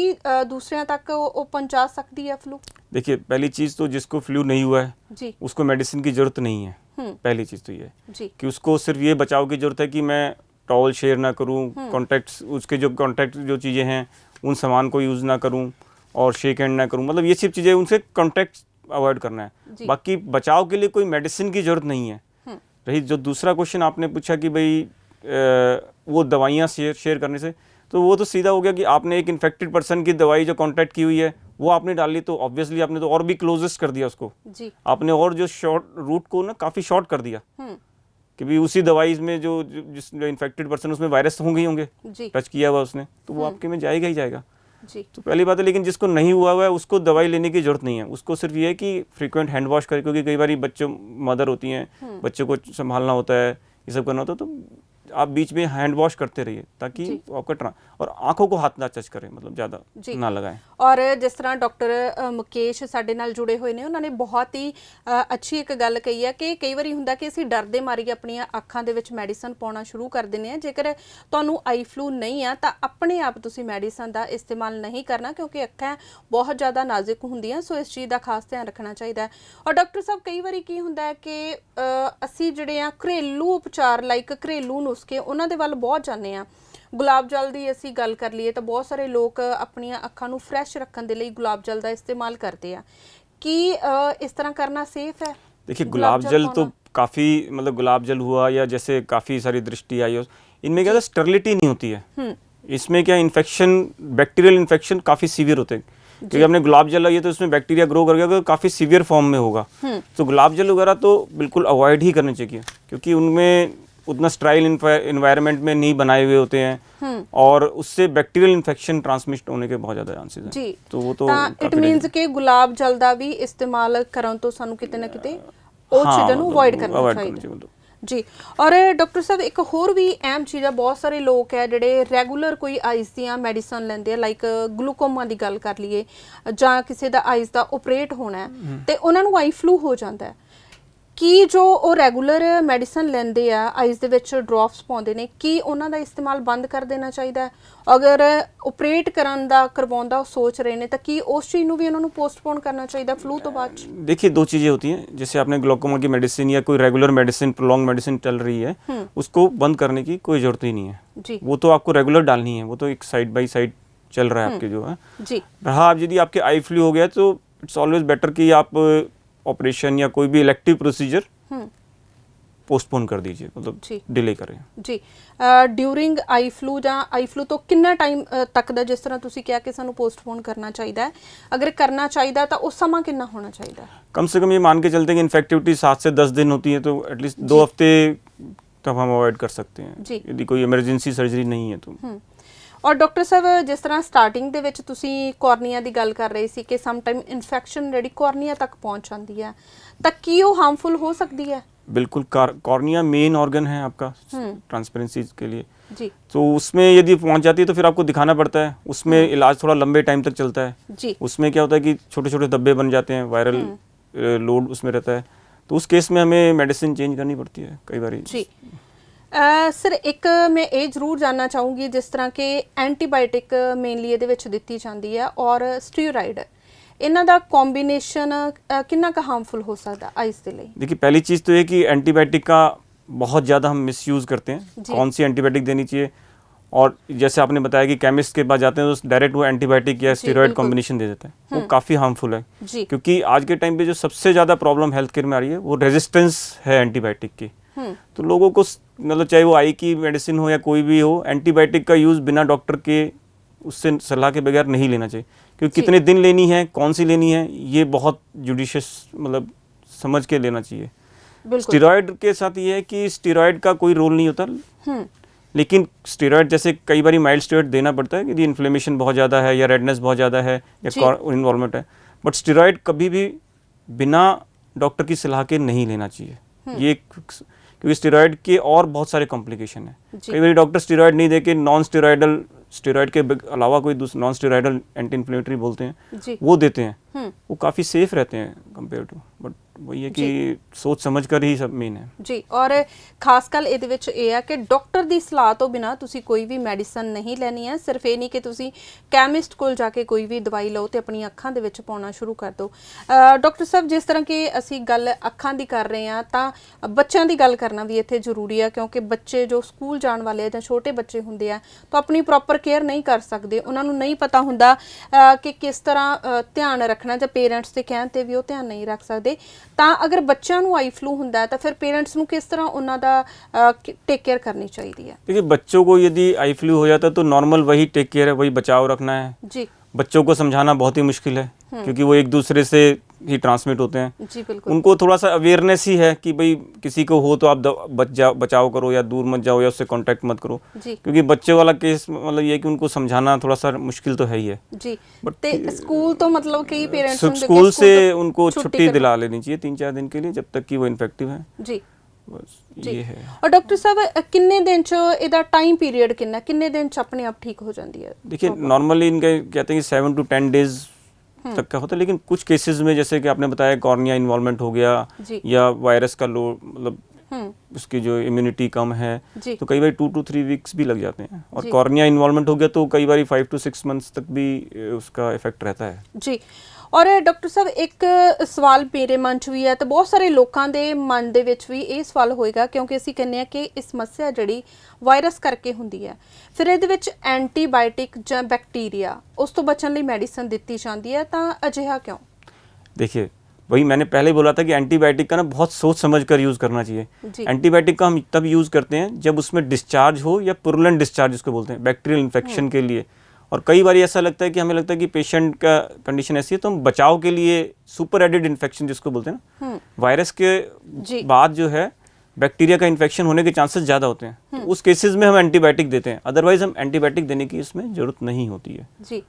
दूसरे तक वो पहुंचा सकती है फ्लू? देखिए, पहली चीज़ तो जिसको फ्लू नहीं हुआ है जी उसको मेडिसिन की ज़रूरत नहीं है। पहली चीज़ तो ये जी कि उसको सिर्फ ये बचाव की ज़रूरत है कि मैं टॉवल शेयर ना करूं, कॉन्टैक्ट्स उसके जो कॉन्टैक्ट जो चीज़ें हैं उन सामान को यूज़ ना करूं और शेक हैंड ना करूं, मतलब ये सब चीज़ें उनसे कॉन्टैक्ट अवॉइड करना है। बाकी बचाव के लिए कोई मेडिसिन की ज़रूरत नहीं है। रही जो दूसरा क्वेश्चन आपने पूछा कि भाई वो दवाइयाँ शेयर करने से, तो वो तो सीधा हो गया कि आपने एक इन्फेक्टेड पर्सन की दवाई जो कांटेक्ट की हुई है वो आपने डाल ली, तो ऑब्वियसली आपने तो और भी क्लोजेस्ट कर दिया उसको जी। आपने और जो शॉर्ट रूट को ना काफ़ी शॉर्ट कर दिया कि भी उसी दवाई में जो इन्फेक्टेड पर्सन उसमें वायरस होंगे ही होंगे, टच किया हुआ उसने, तो वो आपके में जाएगा ही जाएगा जी। तो पहली बात है। लेकिन जिसको नहीं हुआ हुआ है उसको दवाई लेने की जरूरत नहीं है, उसको सिर्फ ये है कि फ्रीक्वेंट हैंड वॉश करें, क्योंकि कई बार बच्चों मदर होती हैं, बच्चों को संभालना होता है, ये सब करना होता है, तो आप बीच में हैंड वॉश करते रहिए ताकि आपका और आंखों को हाथ ना टच करें, मतलब ज़्यादा ना लगाएं। और जिस तरह डॉक्टर मुकेश साडे नाल जुड़े हुए ने, उन्होंने बहुत ही अच्छी एक गल कही है कि कई बार हुंदा कि असीं डरदे मारी अपनी अखां दे विच मैडिसन पाउणा शुरू कर दिंदे आ। जेकर तुहानूं आई फ्लू नहीं आ तां अपने आप तुसीं मैडिसन दा इस्तेमाल नहीं करना, क्योंकि अखां बहुत ज़्यादा नाजुक हुंदियां, सो इस चीज़ दा खास ध्यान रखना चाहिए। और डॉक्टर साहब कई बार की हुंदा है कि असीं जिहड़े आ घरेलू उपचार लाइक घरेलू नुस्खे उन्हां दे वल बहुत जाने आ। गुलाब जल की असी गल कर लीए तो बहुत सारे लोग अपन अखां नूं फ्रैश रखने के लिए गुलाब जल का इस्तेमाल करते हैं। कि इस तरह करना सेफ है? देखिए, गुलाब जल तो काफ़ी, मतलब गुलाब जल हुआ या जैसे काफ़ी सारी दृष्टि आई, इनमें क्या स्टेरिलिटी नहीं होती है। इसमें क्या इन्फेक्शन, बैक्टीरियल इन्फेक्शन काफ़ी सीवियर होते हैं, क्योंकि हमने गुलाब जल लिया तो उसमें बैक्टीरिया ग्रो कर गया तो काफ़ी सीवियर फॉर्म में होगा। तो गुलाब जल वगैरह तो बिल्कुल अवॉइड ही करने चाहिए, क्योंकि उनमें उतना स्ट्राइल इन्वायरमेंट में नहीं बनाए हुए होते हैं और उससे बैक्टीरियल इन्फेक्शन ट्रांसमिट होने के बहुत ज़्यादा चांसेस हैं। जी, तो वो तो इट मींस कि गुलाब जल का भी इस्तेमाल करन तो सानू किते ना किते ਉਹ ਚੀਜ਼ਾਂ ਨੂੰ ਅਵੋਇਡ ਕਰਨਾ ਚਾਹੀਦਾ ਜੀ। ਔਰ ਡਾਕਟਰ ਸਾਹਿਬ ਇੱਕ ਹੋਰ ਵੀ ਅਹਿਮ ਚੀਜ਼ ਆ, ਬਹੁਤ ਸਾਰੇ ਲੋਕ ਹੈ ਜਿਹੜੇ ਰੈਗੂਲਰ ਕੋਈ ਆਈਜ਼ ਦੀਆਂ ਮੈਡੀਸਨ ਲੈਂਦੇ ਆ, ਲਾਈਕ ਗਲੂਕੋਮਾ ਦੀ ਗੱਲ ਕਰ ਲਈਏ ਜਾਂ ਕਿਸੇ ਦਾ ਆਈਜ਼ ਦਾ ਆਪਰੇਟ ਹੋਣਾ ਹੈ ਤੇ ਉਹਨਾਂ ਨੂੰ ਆਈ ਫਲੂ ਹੋ ਜਾਂਦਾ ਹੈ। ਕੀ ਜੋ ਉਹ ਰੈਗੂਲਰ ਮੈਡੀਸਨ ਲੈਂਦੇ ਆ, ਆਈਜ਼ ਦੇ ਵਿੱਚ ਡ੍ਰੌਪਸ ਪਾਉਂਦੇ ਨੇ, ਕੀ ਉਹਨਾਂ ਦਾ ਇਸਤੇਮਾਲ ਬੰਦ ਕਰ ਦੇਣਾ ਚਾਹੀਦਾ ਹੈ? अगर ऑपरेट करन दा करवाउण दा सोच रहे ने तो कि उस चीज़ नूं भी उन्होंने पोस्टपोन करना चाहिए फ्लू तो बाद? देखिए, दो चीज़ें होती हैं, जैसे आपने ग्लोकोमा की मेडिसिन या कोई रेगुलर मेडिसिन, प्रोलॉन्ग मेडिसिन चल रही है, उसको बंद करने की कोई ज़रूरत ही नहीं है जी। वो तो आपको रेगुलर डालनी है, वो तो एक साइड बाई साइड चल रहा है आपके जो है जी। रहा आप यदि आपके आई फ्लू हो गया तो इट्स ऑलवेज बेटर कि आप ऑपरेशन या कोई भी इलेक्टिव प्रोसीजर पोस्टपोन कर दीजिए, मतलब डिले करें जी। ड्यूरिंग आई फ्लू ਜਾਂ आई फ्लू तो कितना टाइम तक ਦਾ, जिस तरह ਤੁਸੀਂ ਕਿਹਾ ਕਿ ਸਾਨੂੰ पोस्टपोन करना चाहिए, अगर करना चाहिए तो उस समा कितना होना चाहिए? कम से कम ये मान के चलते हैं कि इन्फेक्टिविटी 7 से 10 दिन होती है, तो एटलीस्ट 2 हफ्ते तक हम अवॉइड कर सकते हैं यदि कोई इमरजेंसी सर्जरी नहीं है तो। और डॉक्टर साहब, जिस तरह स्टार्टिंग ਦੇ ਵਿੱਚ ਤੁਸੀਂ ਕੋਰਨੀਆ ਦੀ ਗੱਲ ਕਰ ਰਹੇ ਸੀ ਕਿ ਸਮ ਟਾਈਮ ਇਨਫੈਕਸ਼ਨ ਜਿਹੜੀ ਕੋਰਨੀਆ ਤੱਕ ਪਹੁੰਚ ਜਾਂਦੀ ਹੈ, ਤਾਂ ਕੀ ਉਹ ਹਾਰਮਫੁਲ ਹੋ ਸਕਦੀ ਹੈ? बिल्कुल, कॉर्निया मेन ऑर्गन है आपका ट्रांसपेरेंसी के लिए जी। तो उसमें यदि पहुंच जाती है तो फिर आपको दिखाना पड़ता है, उसमें इलाज थोड़ा लंबे टाइम तक चलता है जी। उसमें क्या होता है कि छोटे छोटे धब्बे बन जाते हैं, वायरल लोड उसमें रहता है, तो उस केस में हमें मेडिसिन चेंज करनी पड़ती है कई बार जी। सर, एक मैं ये जरूर जानना चाहूँगी, जिस तरह के एंटीबायोटिक मेनली ये दिती जाती है और स्टीरॉइड, इन्हां दा कॉम्बिनेशन कितना का हार्मफुल हो सकता आइस के लिए? देखिए, पहली चीज़ तो ये कि एंटीबायोटिक का बहुत ज़्यादा हम मिसयूज़ करते हैं। कौन सी एंटीबायोटिक देनी चाहिए, और जैसे आपने बताया कि केमिस्ट के पास जाते हैं तो डायरेक्ट वो एंटीबायोटिक या स्टेरॉइड कॉम्बिनेशन दे देता है, वो काफ़ी हार्मफुल है जी। क्योंकि आज के टाइम पे जो सबसे ज़्यादा प्रॉब्लम हेल्थ केयर में आ रही है वो रेजिस्टेंस है एंटीबायोटिक की। तो लोगों को, मतलब चाहे वो आई की मेडिसिन हो या कोई भी हो, एंटीबायोटिक का यूज़ बिना डॉक्टर के उससे सलाह के बगैर नहीं लेना चाहिए, क्योंकि कितने दिन लेनी है, कौन सी लेनी है, ये बहुत जुडिशियस, मतलब समझ के लेना चाहिए। स्टेरॉइड के साथ ये है कि स्टेरॉइड का कोई रोल नहीं होता, लेकिन स्टेरॉइड जैसे कई बार माइल्ड स्टेरॉइड देना पड़ता है यदि इन्फ्लेमेशन बहुत ज़्यादा है या रेडनेस बहुत ज़्यादा है या इन्वॉल्वमेंट है, बट स्टेरॉइड कभी भी बिना डॉक्टर की सलाह के नहीं लेना चाहिए। ये क्योंकि स्टेरॉयड के और बहुत सारे कॉम्प्लिकेशन है। जी। कई बार डॉक्टर स्टेरॉयड नहीं देके नॉन स्टेरॉयडल, स्टेरॉयड के अलावा कोई दूसरा नॉन स्टेरॉयडल एंटी इन्फ्लेमेटरी बोलते हैं, जी। वो देते हैं। वो काफ़ी सेफ रहते हैं कंपेयर टू, बट वही है कि सोच समझ कर ही सब मेन है ਜੀ। ਔਰ ਖਾਸ ਗੱਲ ਇਹਦੇ ਵਿੱਚ ਇਹ ਆ ਕਿ ਡਾਕਟਰ ਦੀ ਸਲਾਹ ਤੋਂ ਬਿਨਾ ਤੁਸੀਂ ਕੋਈ ਵੀ ਮੈਡੀਸਨ ਨਹੀਂ ਲੈਣੀ ਹੈ। ਸਿਰਫ ਇਹ ਨਹੀਂ ਕਿ ਤੁਸੀਂ ਕੈਮਿਸਟ ਕੋਲ ਜਾ ਕੇ ਕੋਈ ਵੀ ਦਵਾਈ ਲਓ ਤੇ ਆਪਣੀ ਅੱਖਾਂ ਦੇ ਵਿੱਚ ਪਾਉਣਾ ਸ਼ੁਰੂ ਕਰ ਦਿਓ। ਡਾਕਟਰ ਸਾਹਿਬ, ਜਿਸ ਤਰ੍ਹਾਂ ਕਿ ਅਸੀਂ ਗੱਲ ਅੱਖਾਂ ਦੀ ਕਰ ਰਹੇ ਹਾਂ ਤਾਂ ਬੱਚਿਆਂ ਦੀ ਗੱਲ ਕਰਨਾ ਵੀ ਇੱਥੇ ਜ਼ਰੂਰੀ ਆ, ਕਿਉਂਕਿ ਬੱਚੇ ਜੋ ਸਕੂਲ ਜਾਣ ਵਾਲੇ ਆ ਜਾਂ ਛੋਟੇ ਬੱਚੇ ਹੁੰਦੇ ਆ ਤਾਂ ਆਪਣੀ ਪ੍ਰੋਪਰ ਕੇਅਰ ਨਹੀਂ ਕਰ ਸਕਦੇ। ਉਹਨਾਂ ਨੂੰ ਨਹੀਂ ਪਤਾ ਹੁੰਦਾ ਕਿ ਕਿਸ ਤਰ੍ਹਾਂ ਧਿਆਨ ਰੱਖਣਾ, ਜਾਂ ਪੇਰੈਂਟਸ ਦੇ ਕਹਿਣ ਤੇ ਵੀ ਉਹ ਧਿਆਨ ਨਹੀਂ ਰੱਖ ਸਕਦੇ। ਤਾਂ ਅਗਰ ਬੱਚਿਆਂ ਨੂੰ ਆਈ ਫਲੂ ਹੁੰਦਾ है तो फिर पेरेंट्स ਨੂੰ किस तरह ਉਹਨਾਂ ਦਾ टेक केयर करनी चाहिए? देखिए, बच्चों को यदि आई फ्लू हो जाता है तो नॉर्मल वही टेक केयर है, वही बचाव रखना है जी। बच्चों को समझाना बहुत ही मुश्किल है क्योंकि वो एक दूसरे से ही ट्रांसमिट होते हैं। जी बिल्कुल। उनको थोड़ा सा अवेयरनेस ही है कि भाई किसी को हो तो आप बचाव करो, या दूर मत जाओ, या उससे कांटेक्ट मत करो। जी। क्योंकि बच्चे वाला केस मतलब ये है कि उनको समझाना थोड़ा सा मुश्किल तो है ही है। जी। बट ते स्कूल तो मतलब कई पेरेंट्स स्कूल से उनको छुट्टी दिला लेनी चाहिए 3-4 दिन के लिए, जब तक कि वो इन्फेक्टिव है। जी। बस ये है। और डॉक्टर साहब, किन्ने दिन च ਇਹਦਾ टाइम पीरियड किन्ने दिन च अपने आप ठीक हो जाती है? देखिए, नॉर्मली इनके कहते हैं कि 7 to 10 डेज तक का होता है, लेकिन कुछ केसेस में जैसे कि आपने बताया कॉर्निया इन्वॉल्वमेंट हो गया, या वायरस का लो मतलब उसकी जो इम्यूनिटी कम है, तो कई बार 2 to 3 वीक्स भी लग जाते हैं। और कॉर्निया इन्वॉल्वमेंट हो गया तो कई बार 5 to 6 मंथ्स तक भी उसका इफेक्ट रहता है। जी। और डॉक्टर साहब, एक सवाल मेरे मन च भी है तो बहुत सारे लोगों के मन ਦੇ ਵਿੱਚ ਵੀ ਇਹ ਸਵਾਲ ਹੋਏਗਾ, ਕਿਉਂਕਿ ਅਸੀਂ ਕਹਿੰਦੇ ਆ ਕਿ ਇਹ ਸਮੱਸਿਆ ਜਿਹੜੀ ਵਾਇਰਸ ਕਰਕੇ ਹੁੰਦੀ ਹੈ, ਫਿਰ ਇਹਦੇ ਵਿੱਚ ਐਂਟੀਬਾਇਓਟਿਕ ਜਾਂ ਬੈਕਟੀਰੀਆ ਉਸ ਤੋਂ ਬਚਣ ਲਈ ਮੈਡੀਸਨ ਦਿੱਤੀ ਜਾਂਦੀ ਹੈ, ਤਾਂ ਅਜਿਹਾ क्यों? देखिए, वही मैंने पहले बोला था कि एंटीबायोटिक का ना बहुत सोच समझ कर यूज़ करना चाहिए। एंटीबायोटिक का हम तब यूज़ करते हैं जब उसमें डिस्चार्ज हो, या पुरुलेंट डिस्चार्ज उसको बोलते हैं, बैक्टीरियल इन्फेक्शन के लिए। और कई बार ऐसा लगता है कि हमें लगता है कि पेशेंट का कंडीशन ऐसी है तो हम बचाव के लिए सुपर एडेड इन्फेक्शन जिसको बोलते हैं ना, वायरस के बाद जो है बैक्टीरिया का इन्फेक्शन होने के चांसेस ज़्यादा होते हैं, तो उस केसेस में हम एंटीबायोटिक देते हैं। अदरवाइज हम एंटीबायोटिक देने की इसमें ज़रूरत नहीं होती है। जी।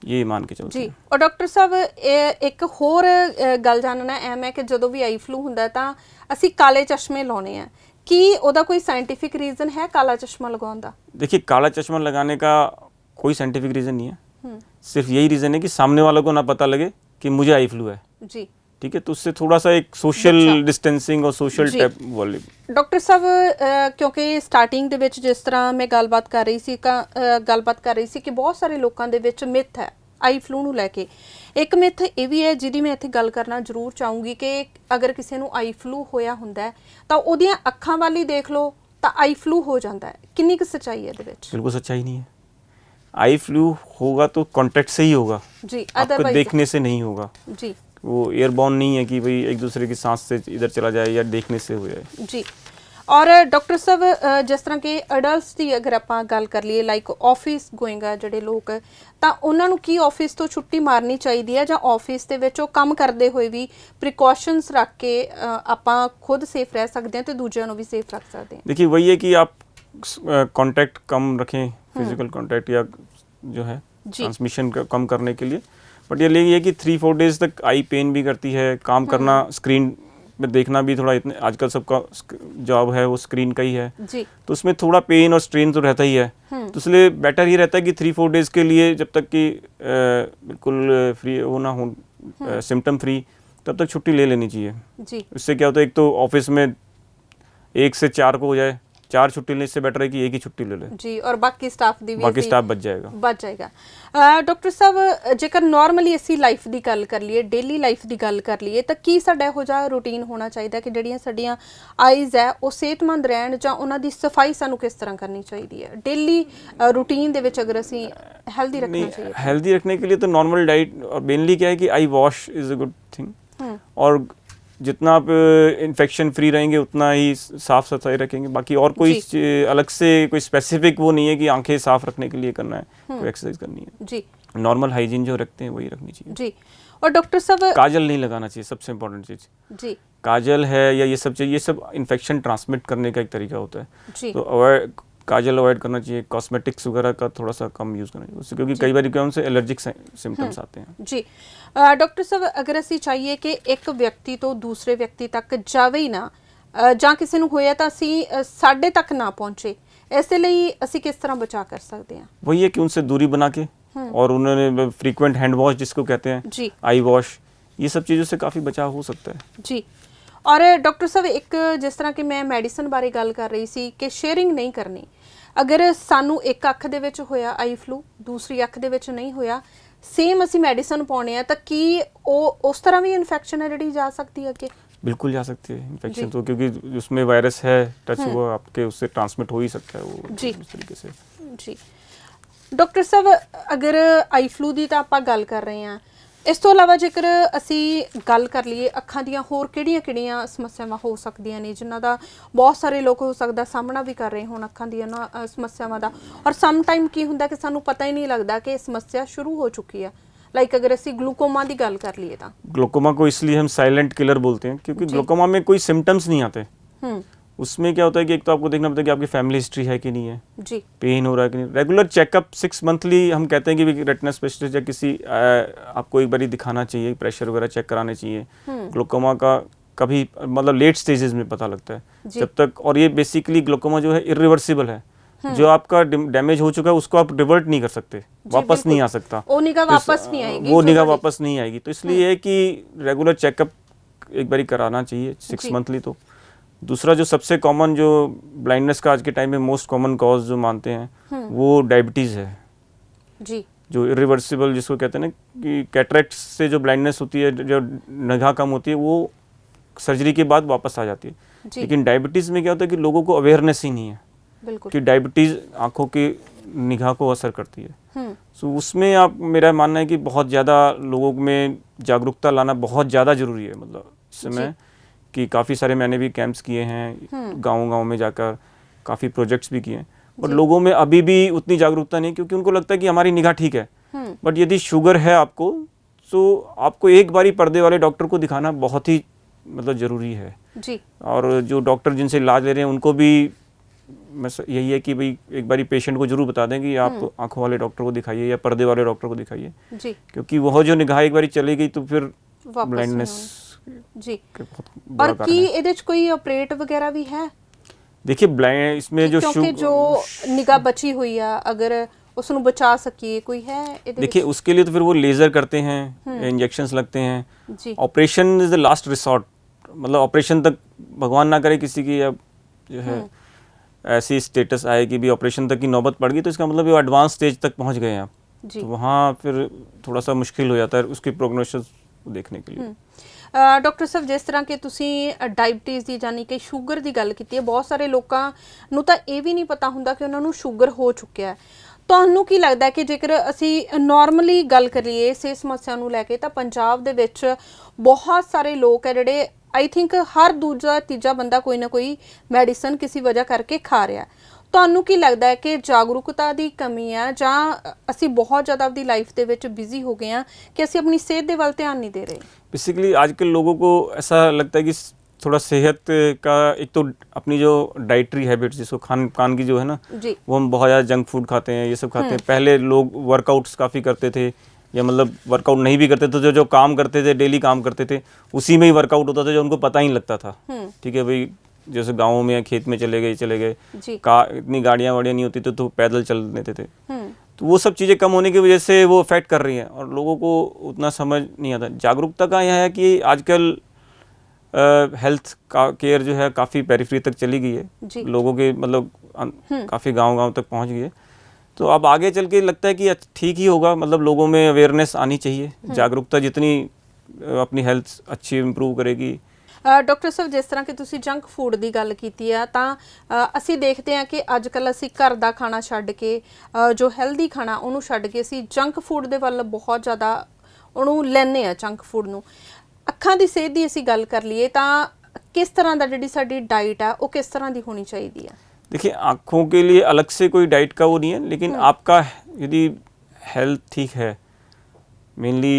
ये मान के चलते जी। हैं। और डॉक्टर साहब, एक होर गल जानना अहम है कि ਜਦੋਂ ਵੀ ਆਈ ਫਲੂ ਹੁੰਦਾ ਤਾਂ ਅਸੀਂ ਕਾਲੇ ਚਸ਼ਮੇ ਲਾਉਣੇ ਆ, ਕੀ ਉਹਦਾ ਕੋਈ ਸਾਇੰटिफिक ਰੀਜ਼ਨ है काला चश्मा लगाने का? देखिए, काला चश्मा लगाने का कोई साइंटिफिक रीज़न नहीं है, सिर्फ यही रीज़न है कि सामने वालों को ना पता लगे कि मुझे आई फ्लू है। जी। ठीक है, तो उससे थोड़ा सा एक सोशल डिस्टेंसिंग और सोशल टैप वाले। डॉक्टर साहब, क्योंकि स्टार्टिंग ਦੇ ਵਿੱਚ ਜਿਸ ਤਰ੍ਹਾਂ ਮੈਂ ਗੱਲਬਾਤ ਕਰ ਰਹੀ ਸੀ ਕਿ ਬਹੁਤ ਸਾਰੇ ਲੋਕਾਂ ਦੇ ਵਿੱਚ ਮਿਥ ਹੈ ਆਈ ਫਲੂ ਨੂੰ ਲੈ ਕੇ। ਇੱਕ ਮਿਥ ਇਹ ਵੀ ਹੈ ਜਿਹਦੀ ਮੈਂ ਇੱਥੇ ਗੱਲ ਕਰਨਾ ਜ਼ਰੂਰ ਚਾਹੂੰਗੀ ਕਿ ਅਗਰ ਕਿਸੇ ਨੂੰ ਆਈ ਫਲੂ ਹੋਇਆ ਹੁੰਦਾ ਹੈ ਤਾਂ ਉਹਦੀਆਂ ਅੱਖਾਂ ਵੱਲ ਹੀ ਦੇਖ ਲਓ ਤਾਂ ਆਈ ਫਲੂ ਹੋ ਜਾਂਦਾ ਹੈ। ਕਿੰਨੀ ਕੁ ਸੱਚਾਈ ਹੈ ਇਹਦੇ ਵਿੱਚ? बिल्कुल सच्चाई नहीं है। आई फ्लू होगा तो कांटेक्ट से ही होगा जी, आपको देखने से नहीं होगा। जी। वो एयरबॉर्न नहीं है कि भाई एक दूसरे की सांस से इधर चला जाए या देखने से हो जाए। जी। और डॉक्टर साहब, जिस तरह के अडल्ट्स की अगर आप गल कर लिए, लाइक ऑफिस गोइंग आ ਜਿਹੜੇ ਲੋਕ ਤਾਂ ਉਹਨਾਂ ਨੂੰ ਕੀ ਆਫਿਸ ਤੋਂ ਛੁੱਟੀ ਮਾਰਨੀ ਚਾਹੀਦੀ ਹੈ, ਜਾਂ ਆਫਿਸ ਦੇ ਵਿੱਚ ਉਹ ਕੰਮ ਕਰਦੇ ਹੋਏ ਵੀ ਪ੍ਰੀਕਾਸ਼ਨਸ ਰੱਖ ਕੇ ਆਪਾਂ ਖੁਦ ਸੇਫ ਰਹਿ ਸਕਦੇ ਹਾਂ ਤੇ ਦੂਜਿਆਂ ਨੂੰ ਵੀ ਸੇਫ ਰੱਖ ਸਕਦੇ ਹਾਂ? देखिए, वही है कि आप कांटेक्ट कम रखें, फिजिकल कांटेक्ट या जो है ट्रांसमिशन कम करने के लिए। बट ये है कि 3-4 डेज तक आई पेन भी करती है, काम करना, स्क्रीन में देखना भी थोड़ा, इतने आजकल सबका जॉब है वो स्क्रीन का ही है, जी। तो उसमें थोड़ा पेन और स्ट्रेन तो रहता ही है। तो इसलिए बेटर ये रहता है कि 3-4 डेज के लिए, जब तक कि बिल्कुल फ्री हो ना हो, सिम्टम फ्री, तब तक छुट्टी ले लेनी चाहिए। जी। इससे क्या होता है, एक तो ऑफिस में 1 से 4 को हो जाए, 4 छुट्टी लेने से बेटर है कि एक ही छुट्टी ले ले। जी। और बाकी स्टाफ दी भी बाकी स्टाफ बच जाएगा। डॉक्टर साहब, जेकर नॉर्मली असी लाइफ ਦੀ ਗੱਲ ਕਰ ਲਈਏ, ਡੇਲੀ ਲਾਈਫ ਦੀ ਗੱਲ ਕਰ ਲਈਏ, ਤਾਂ ਕੀ ਸਾਡਾ ਇਹੋ ਜਿਹਾ ਰੂਟੀਨ ਹੋਣਾ ਚਾਹੀਦਾ ਕਿ ਜਿਹੜੀਆਂ ਸਾਡੀਆਂ ਆਈਜ਼ ਹੈ ਉਹ ਸਿਹਤਮੰਦ ਰਹਿਣ, ਜਾਂ ਉਹਨਾਂ ਦੀ ਸਫਾਈ ਸਾਨੂੰ ਕਿਸ ਤਰ੍ਹਾਂ ਕਰਨੀ ਚਾਹੀਦੀ ਹੈ ਡੇਲੀ रूटीन ਦੇ ਵਿੱਚ अगर ਅਸੀਂ हेल्दी रखना चाहिए? हेल्दी रखने के लिए तो नॉर्मल डाइट, और मेनली क्या है कि eye wash is a good thing. और जितना आप इन्फेक्शन फ्री रहेंगे उतना ही साफ़ सफाई रखेंगे। बाकी और कोई अलग से कोई स्पेसिफिक वो नहीं है कि आंखें साफ़ रखने के लिए करना है, कोई एक्सरसाइज करनी है। जी। नॉर्मल हाइजीन जो रखते हैं वही रखनी चाहिए। जी। और डॉक्टर साहब, काजल नहीं लगाना चाहिए, सबसे इम्पोर्टेंट चीज़। जी। काजल है या ये सब चाहिए, ये सब इन्फेक्शन ट्रांसमिट करने का एक तरीका होता है। जी। तो काजल अवॉइड करना चाहिए। कॉस्मेटिक्स वगैरह का थोड़ा सा कम यूज़ करना चाहिए उससे, क्योंकि कई बार क्या उनसे एलर्जिक सिम्टम्स आते हैं। जी। डॉक्टर साहब, अगर ਅਸੀਂ चाहिए कि एक व्यक्ति तो दूसरे व्यक्ति तक जावे ही ना, ਜਾਂ ਕਿਸੇ ਨੂੰ ਹੋਇਆ ਤਾਂ ਅਸੀਂ ਸਾਡੇ ਤੱਕ ਨਾ ਪਹੁੰचे, ਇਸ ਦੇ ਲਈ ਅਸੀਂ ਕਿਸ ਤਰ੍ਹਾਂ ਬਚਾ ਕਰ ਸਕਦੇ ਹਾਂ? वही है कि उनसे दूरी बना के और उन्होंने फ्रीक्वेंट हैंड वॉश जिसको कहते हैं, जी, आई वॉश, ये सब चीज़ों से काफ़ी बचाव हो सकता है। जी। ਔਰ ਡਾਕਟਰ ਸਾਹਿਬ ਇੱਕ ਜਿਸ ਤਰ੍ਹਾਂ ਕਿ ਮੈਂ ਮੈਡੀਸਨ ਬਾਰੇ ਗੱਲ ਕਰ ਰਹੀ ਸੀ ਕਿ ਸ਼ੇਅਰਿੰਗ ਨਹੀਂ ਕਰਨੀ, ਅਗਰ ਸਾਨੂੰ ਇੱਕ ਅੱਖ ਦੇ ਵਿੱਚ ਹੋਇਆ ਆਈ ਫਲੂ, ਦੂਸਰੀ ਅੱਖ ਦੇ ਵਿੱਚ ਨਹੀਂ ਹੋਇਆ, ਸੇਮ ਅਸੀਂ ਮੈਡੀਸਨ ਪਾਉਣੇ ਆ, ਤਾਂ ਕੀ ਉਹ ਉਸ ਤਰ੍ਹਾਂ ਵੀ ਇਨਫੈਕਸ਼ਨ ਹੈ ਜਿਹੜੀ जा सकती है कि? बिल्कुल जा सकती है इन्फेक्शन तो, क्योंकि उसमें वायरस है, टच हुआ आपके, उससे ट्रांसमिट हो ही सकता है वो जी, इस तरीके से। जी ਡਾਕਟਰ ਸਾਹਿਬ, ਅਗਰ ਆਈ ਫਲੂ ਦੀ ਤਾਂ ਆਪਾਂ ਗੱਲ ਕਰ ਰਹੇ ਹਾਂ, ਇਸ ਤੋਂ ਇਲਾਵਾ ਜੇਕਰ ਅਸੀਂ ਗੱਲ ਕਰ ਲਈਏ ਅੱਖਾਂ ਦੀਆਂ ਹੋਰ ਕਿਹੜੀਆਂ-ਕਿਹੜੀਆਂ ਸਮੱਸਿਆਵਾਂ ਹੋ ਸਕਦੀਆਂ ਨੇ ਜਿਨ੍ਹਾਂ ਦਾ ਬਹੁਤ ਸਾਰੇ ਲੋਕ ਹੋ ਸਕਦਾ ਸਾਹਮਣਾ ਵੀ ਕਰ ਰਹੇ ਹੋਣ ਅੱਖਾਂ ਦੀਆਂ ਸਮੱਸਿਆਵਾਂ ਦਾ, ਔਰ ਸਮ ਟਾਈਮ ਕੀ ਹੁੰਦਾ ਕਿ ਸਾਨੂੰ ਪਤਾ ਹੀ ਨਹੀਂ ਲੱਗਦਾ ਕਿ ਇਹ ਸਮੱਸਿਆ ਸ਼ੁਰੂ ਹੋ ਚੁੱਕੀ ਹੈ? लाइक अगर ਅਸੀਂ ग्लूकोमा की गल कर लिए तो ग्लूकोमा को इसलिए हम साइलेंट किलर बोलते हैं क्योंकि ग्लूकोमा में कोई सिम्टम्स नहीं आते। उसमें क्या होता है कि एक तो आपको देखना पड़ता है कि आपकी फैमिली हिस्ट्री है कि नहीं है, जी, पेन हो रहा है कि नहीं, रेगुलर चेकअप 6 मंथली हम कहते हैं कि रेटिना स्पेशलिस्ट या किसी आपको एक बार दिखाना चाहिए, प्रेशर वगैरह चेक कराने चाहिए। ग्लूकोमा का कभी मतलब लेट स्टेजेस में पता लगता है जब तक, और ये बेसिकली ग्लूकोमा जो है इरिवर्सिबल है, जो आपका डैमेज हो चुका है उसको आप रिवर्ट नहीं कर सकते, वापस नहीं आ सकता, वो निगाह वापस नहीं आएगी, वो निगाह वापस नहीं आएगी। तो इसलिए है कि रेगुलर चेकअप एक बार कराना चाहिए 6 मंथली। तो दूसरा जो सबसे कॉमन जो ब्लाइंडनेस का आज के टाइम में मोस्ट कॉमन कॉज जो मानते हैं वो डायबिटीज़ है, जी, जो इरिवर्सिबल जिसको कहते हैं ना कि कैटरेक्ट से जो ब्लाइंडनेस होती है, जो निगाह कम होती है, वो सर्जरी के बाद वापस आ जाती है। लेकिन डायबिटीज़ में क्या होता है कि लोगों को अवेयरनेस ही नहीं है कि डायबिटीज़ आँखों की निगाह को असर करती है। सो उसमें आप, मेरा मानना है कि बहुत ज़्यादा लोगों में जागरूकता लाना बहुत ज़्यादा ज़रूरी है। मतलब इस समय कि काफ़ी सारे मैंने भी कैंप्स किए हैं गाँव-गाँव में जाकर, काफ़ी प्रोजेक्ट्स भी किए हैं, बट लोगों में अभी भी उतनी जागरूकता नहीं, क्योंकि उनको लगता है कि हमारी निगाह ठीक है। बट यदि शुगर है आपको, तो आपको एक बारी पर्दे वाले डॉक्टर को दिखाना बहुत ही मतलब ज़रूरी है जी। और जो डॉक्टर जिनसे इलाज ले रहे हैं उनको भी यही है कि भाई एक बारी पेशेंट को जरूर बता दें कि आप आंखों वाले डॉक्टर को दिखाइए या पर्दे वाले डॉक्टर को दिखाइए जी, क्योंकि वह जो निगाह एक बारी चली गई तो फिर ब्लाइंडनेस जी। और की ਇਹਦੇ ਚ ਕੋਈ ऑपरेट वगैरह भी है? देखिए ब्लाइंड इसमें जो निगाह बची हुई है, अगर उसको बचा सकिए कोई है? देखिए उसके लिए तो फिर वो लेजर करते हैं, इंजेक्शंस लगते हैं जी। Operation is the last resort, मतलब ऑपरेशन तक भगवान ना करे किसी की अब जो है ऐसी स्टेटस आए कि भी ऑपरेशन तक की नौबत पड़ गई, तो इसका मतलब वो एडवांस स्टेज तक पहुंच गए हैं आप, तो वहाँ फिर थोड़ा सा मुश्किल हो जाता है उसकी प्रोग्नोसिस देखने के लिए। ਡਾਕਟਰ ਸਾਹਿਬ, ਜਿਸ ਤਰ੍ਹਾਂ ਕਿ ਤੁਸੀਂ ਡਾਇਬਟੀਜ਼ ਦੀ ਯਾਨੀ ਕਿ ਸ਼ੂਗਰ ਦੀ ਗੱਲ ਕੀਤੀ ਹੈ, ਬਹੁਤ ਸਾਰੇ ਲੋਕਾਂ ਨੂੰ ਤਾਂ ਇਹ ਵੀ ਨਹੀਂ ਪਤਾ ਹੁੰਦਾ ਕਿ ਉਹਨਾਂ ਨੂੰ ਸ਼ੂਗਰ ਹੋ ਚੁੱਕਿਆ ਹੈ। ਤੁਹਾਨੂੰ ਕੀ ਲੱਗਦਾ ਹੈ ਕਿ ਜੇਕਰ ਅਸੀਂ ਨਾਰਮਲੀ ਗੱਲ ਕਰੀਏ ਇਸ ਸਮੱਸਿਆ ਨੂੰ ਲੈ ਕੇ, ਤਾਂ ਪੰਜਾਬ ਦੇ ਵਿੱਚ ਬਹੁਤ ਸਾਰੇ ਲੋਕ ਹੈ ਜਿਹੜੇ आई थिंक हर दूजा तीजा बंदा कोई ना कोई मैडिसन किसी वजह करके खा रहा है। ਤੁਹਾਨੂੰ ਕੀ ਲੱਗਦਾ ਹੈ ਕਿ ਜਾਗਰੂਕਤਾ ਦੀ ਕਮੀ ਹੈ ਜਾਂ ਅਸੀਂ ਬਹੁਤ ਜ਼ਿਆਦਾ ਆਪਣੀ ਲਾਈਫ ਦੇ ਵਿੱਚ ਬਿਜ਼ੀ ਹੋ ਗਏ ਹਾਂ ਕਿ ਅਸੀਂ ਆਪਣੀ ਸਿਹਤ ਦੇ ਵੱਲ ਧਿਆਨ नहीं दे रहे? बेसिकली आजकल लोगों को ऐसा लगता है कि थोड़ा सेहत का, एक तो अपनी जो डाइटरी हैबिट्स जिसको खान पान की जो है ना जी, वो हम बहुत ज़्यादा जंक फूड खाते हैं, ये सब खाते हैं। पहले लोग वर्कआउट्स काफ़ी करते थे, या मतलब वर्कआउट नहीं भी करते तो जो काम करते थे, डेली काम करते थे, उसी में ही वर्कआउट होता था जो उनको पता ही नहीं लगता था। ठीक है भाई, जैसे गाँव में या खेत में चले गए इतनी गाड़ियाँ वाड़ियाँ नहीं होती तो पैदल चल लेते थे, तो वो सब चीज़ें कम होने की वजह से वो अफेक्ट कर रही हैं और लोगों को उतना समझ नहीं आता। जागरूकता का यह है कि आजकल हेल्थ का केयर जो है काफ़ी पेरिफेरी तक चली गई है, लोगों के मतलब काफ़ी गाँव तक पहुँच गई है। तो अब आगे चल के लगता है कि ठीक ही होगा, मतलब लोगों में अवेयरनेस आनी चाहिए, जागरूकता जितनी अपनी हेल्थ अच्छी इंप्रूव करेगी। ਡਾਕਟਰ ਸਾਹਿਬ, ਜਿਸ ਤਰ੍ਹਾਂ ਕਿ ਤੁਸੀਂ ਜੰਕ ਫੂਡ ਦੀ ਗੱਲ ਕੀਤੀ ਆ, ਤਾਂ ਅਸੀਂ ਦੇਖਦੇ ਹਾਂ ਕਿ ਅੱਜ ਕੱਲ੍ਹ ਅਸੀਂ ਘਰ ਦਾ ਖਾਣਾ ਛੱਡ ਕੇ ਜੋ ਹੈਲਦੀ ਖਾਣਾ ਉਹਨੂੰ ਛੱਡ ਕੇ ਅਸੀਂ ਜੰਕ ਫੂਡ ਦੇ ਵੱਲ ਬਹੁਤ ਜ਼ਿਆਦਾ ਉਹਨੂੰ ਲੈਂਦੇ ਆ, ਜੰਕ ਫੂਡ ਨੂੰ। ਅੱਖਾਂ ਦੀ ਸਿਹਤ ਦੀ ਅਸੀਂ ਗੱਲ ਕਰ ਲਈਏ ਤਾਂ ਕਿਸ ਤਰ੍ਹਾਂ ਦਾ ਜਿਹੜੀ ਸਾਡੀ ਡਾਈਟ ਆ ਉਹ ਕਿਸ ਤਰ੍ਹਾਂ ਦੀ ਹੋਣੀ ਚਾਹੀਦੀ ਆ? देखिए आँखों के लिए अलग से कोई डाइट का वो नहीं है, लेकिन आपका यदि हेल्थ ठीक है, मेनली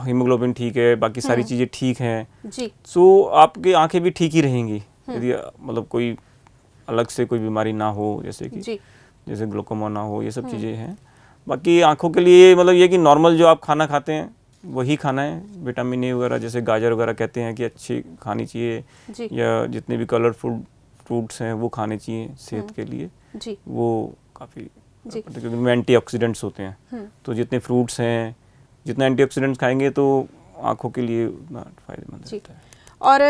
हीमोग्लोबिन ठीक है, बाकी सारी चीज़ें ठीक हैं जी, सो आपकी आंखें भी ठीक ही रहेंगी। यदि मतलब कोई अलग से कोई बीमारी ना हो, जैसे कि जैसे ग्लूकोमा ना हो, ये सब चीज़ें हैं। बाकी आंखों के लिए मतलब ये कि नॉर्मल जो आप खाना खाते हैं वही खाना है, विटामिन ए वगैरह जैसे गाजर वगैरह कहते हैं कि अच्छी खानी चाहिए, या जितने भी कलरफुल फ्रूट्स हैं वो खाने चाहिए सेहत के लिए जी। वो काफ़ी, क्योंकि उनमें एंटीऑक्सीडेंट्स होते हैं, तो जितने फ्रूट्स हैं, जितना एंटीऑक्सीडेंट्स खाएंगे तो आँखों के लिए उतना फायदेमंद रहता है। ਔਰ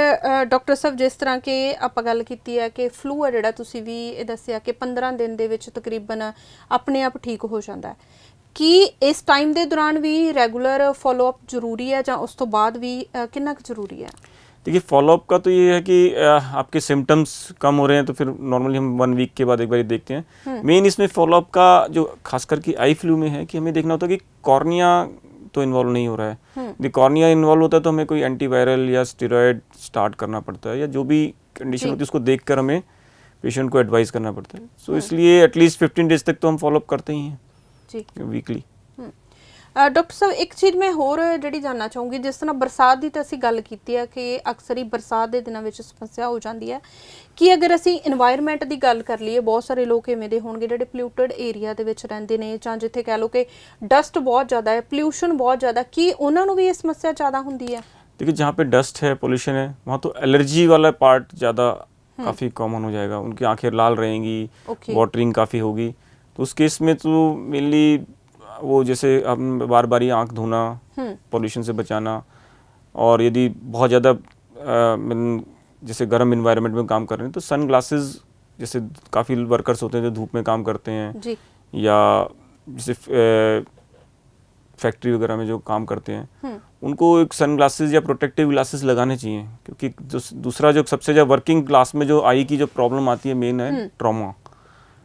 ਡਾਕਟਰ ਸਾਹਿਬ ਜਿਸ ਤਰ੍ਹਾਂ ਕਿ ਆਪਾਂ ਗੱਲ ਕੀਤੀ ਹੈ ਕਿ ਫਲੂ ਹੈ ਜਿਹੜਾ ਤੁਸੀਂ ਵੀ ਇਹ ਦੱਸਿਆ ਕਿ 15 ਦਿਨ ਦੇ ਵਿੱਚ ਤਕਰੀਬਨ ਆਪਣੇ ਆਪ ਠੀਕ ਹੋ ਜਾਂਦਾ ਹੈ, ਕੀ ਇਸ ਟਾਈਮ ਦੇ ਦੌਰਾਨ ਵੀ ਰੈਗੂਲਰ ਫॉलोअप ਜ਼ਰੂਰੀ ਹੈ ਜਾਂ ਉਸ ਤੋਂ ਬਾਅਦ ਵੀ ਕਿੰਨਾ ਕੁ ਜ਼ਰੂਰੀ ਹੈ? देखिए फॉलोअप का तो ये है कि आपके सिम्टम्स कम हो रहे हैं तो फिर नॉर्मली हम 1 वीक के बाद एक बार देखते हैं। मेन इसमें फॉलोअप का जो खास करके आई फ्लू में है कि हमें देखना होता है कि कॉर्निया तो इन्वॉल्व नहीं हो रहा है। यदि कॉर्निया इन्वॉल्व होता है तो हमें कोई एंटीवायरल या स्टेरॉयड स्टार्ट करना पड़ता है, या जो भी कंडीशन होती है उसको देख कर हमें पेशेंट को एडवाइस करना पड़ता है। सो इसलिए एटलीस्ट 15 डेज तक तो हम फॉलोअप करते ही हैं वीकली। ਡਾਕਟਰ ਸਾਹਿਬ ਇੱਕ ਚੀਜ਼ ਮੈਂ ਹੋਰ ਜਿਹੜੀ ਜਾਨਣਾ ਚਾਹੂੰਗੀ, ਜਿਸ ਤਰ੍ਹਾਂ ਬਰਸਾਤ ਦੀ ਤਾਂ ਅਸੀਂ ਗੱਲ ਕੀਤੀ ਹੈ ਕਿ ਅਕਸਰ ਹੀ ਬਰਸਾਤ ਦੇ ਦਿਨਾਂ ਵਿੱਚ ਸਮੱਸਿਆ ਹੋ ਜਾਂਦੀ ਹੈ, ਕਿ ਅਗਰ ਅਸੀਂ এনवायरमेंट ਦੀ ਗੱਲ ਕਰ ਲਈਏ, ਬਹੁਤ ਸਾਰੇ ਲੋਕ ਇਵੇਂ ਦੇ ਹੋਣਗੇ ਜਿਹੜੇ ਪੋਲਿਊਟਡ ਏਰੀਆ ਦੇ ਵਿੱਚ ਰਹਿੰਦੇ ਨੇ, ਜਾਂ ਜਿੱਥੇ ਕਹਿ ਲਓ ਕਿ ਡਸਟ ਬਹੁਤ ਜ਼ਿਆਦਾ ਹੈ, ਪੋਲਿਊਸ਼ਨ ਬਹੁਤ ਜ਼ਿਆਦਾ, ਕੀ ਉਹਨਾਂ ਨੂੰ ਵੀ ਇਹ ਸਮੱਸਿਆ ਜ਼ਿਆਦਾ ਹੁੰਦੀ ਹੈ? देखिए जहाँ पे डस्ट है, पोल्यूशन है, वहाँ तो एलर्जी वाला पार्ट ज़्यादा काफ़ी कॉमन हो जाएगा, उनकी आंखें लाल रहेंगी, वाटरिंग काफ़ी होगी। तो उस केस में तो मेनली वो जैसे हम बार बार ही आँख धोना, पोल्यूशन से बचाना, और यदि बहुत ज़्यादा जैसे गर्म इन्वायरमेंट में काम कर रहे हैं तो सन ग्लासेस, जैसे काफ़ी वर्कर्स होते हैं जो धूप में काम करते हैं, या जैसे फैक्ट्री वगैरह में जो काम करते हैं, उनको एक सन ग्लासेस या प्रोटेक्टिव ग्लासेस लगाने चाहिए, क्योंकि दूसरा जो सबसे ज़्यादा वर्किंग क्लास में जो आई की जो प्रॉब्लम आती है मेन है ट्रॉमा,